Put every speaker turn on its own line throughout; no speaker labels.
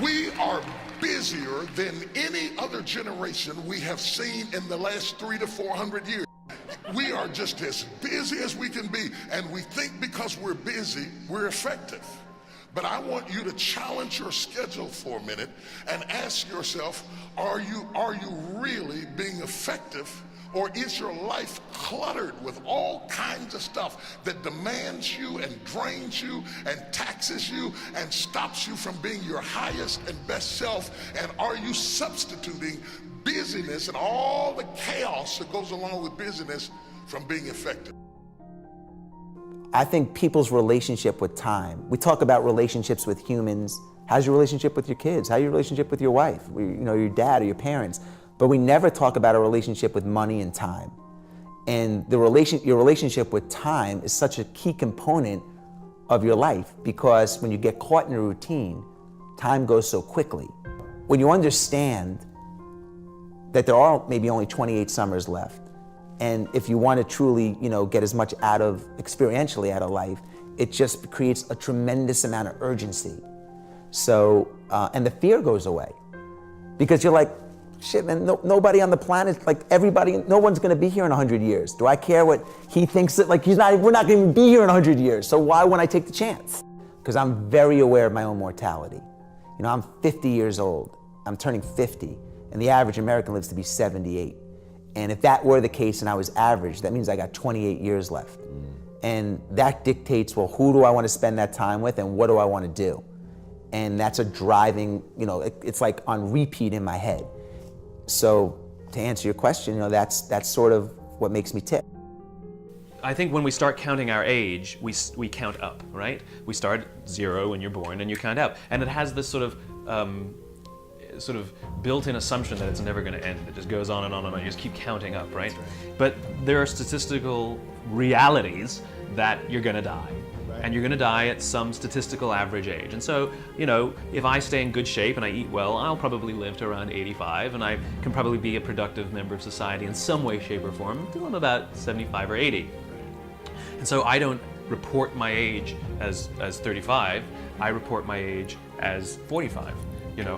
We are busier than any other generation we have seen in the last 300 to 400 years. We are just as busy as we can be, and we think because we're busy, we're effective. But I want you to challenge your schedule for a minute and ask yourself, are you really being effective? Or is your life cluttered with all kinds of stuff that demands you and drains you and taxes you and stops you from being your highest and best self? And are you substituting busyness and all the chaos that goes along with busyness from being effective?
I think people's relationship with time, we talk about relationships with humans. How's your relationship with your kids? How's your relationship with your wife, your dad or your parents? But we never talk about a relationship with money and time. And your relationship with time is such a key component of your life, because when you get caught in a routine, time goes so quickly. When you understand that there are maybe only 28 summers left, and if you want to truly, get as much experientially out of life, it just creates a tremendous amount of urgency. So, and the fear goes away, because you're like, shit, man, nobody on the planet, no one's gonna be here in 100 years. Do I care what he thinks that, we're not gonna be here in 100 years, so why wouldn't I take the chance? Because I'm very aware of my own mortality. I'm 50 years old, I'm turning 50, and the average American lives to be 78. And if that were the case and I was average, that means I got 28 years left. And that dictates, well, who do I want to spend that time with and what do I want to do? And that's a driving, it's like on repeat in my head. So to answer your question, that's sort of what makes me tick.
I think when we start counting our age, we count up, right? We start at 0 when you're born and you count up. And it has this sort of built-in assumption that it's never going to end. It just goes on and on and on. You just keep counting up, right? But there are statistical realities that you're going to die. And you're going to die at some statistical average age. And so, if I stay in good shape and I eat well, I'll probably live to around 85, and I can probably be a productive member of society in some way, shape, or form until I'm about 75 or 80. And so I don't report my age as 35, I report my age as 45.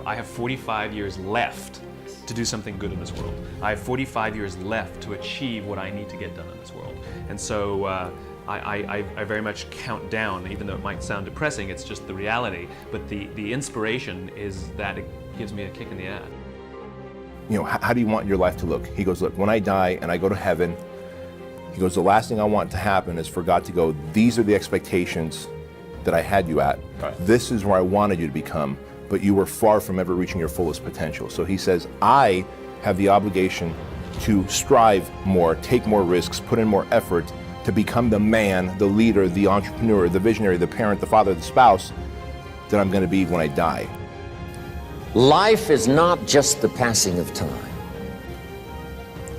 I have 45 years left to do something good in this world. I have 45 years left to achieve what I need to get done in this world. And so I very much count down, even though it might sound depressing, it's just the reality. But the inspiration is that it gives me a kick in the ass.
How do you want your life to look? He goes, look, when I die and I go to heaven, he goes, the last thing I want to happen is for God to go, these are the expectations that I had you at. Right. This is where I wanted you to become, but you were far from ever reaching your fullest potential. So he says, I have the obligation to strive more, take more risks, put in more effort to become the man, the leader, the entrepreneur, the visionary, the parent, the father, the spouse that I'm going to be when I die.
Life is not just the passing of time.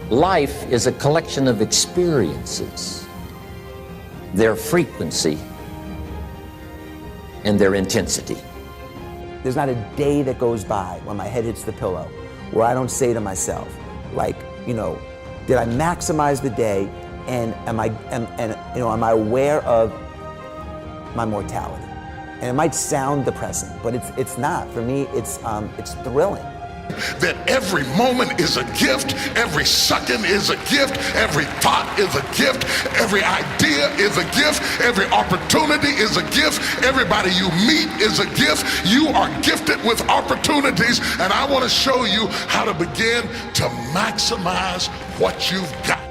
Life is a collection of experiences, their frequency and their intensity.
There's not a day that goes by when my head hits the pillow where I don't say to myself, did I maximize the day? And am I aware of my mortality? And it might sound depressing, but it's not. For me, it's thrilling.
That every moment is a gift, every second is a gift, every thought is a gift, every idea is a gift, every opportunity is a gift, everybody you meet is a gift. You are gifted with opportunities, and I want to show you how to begin to maximize what you've got.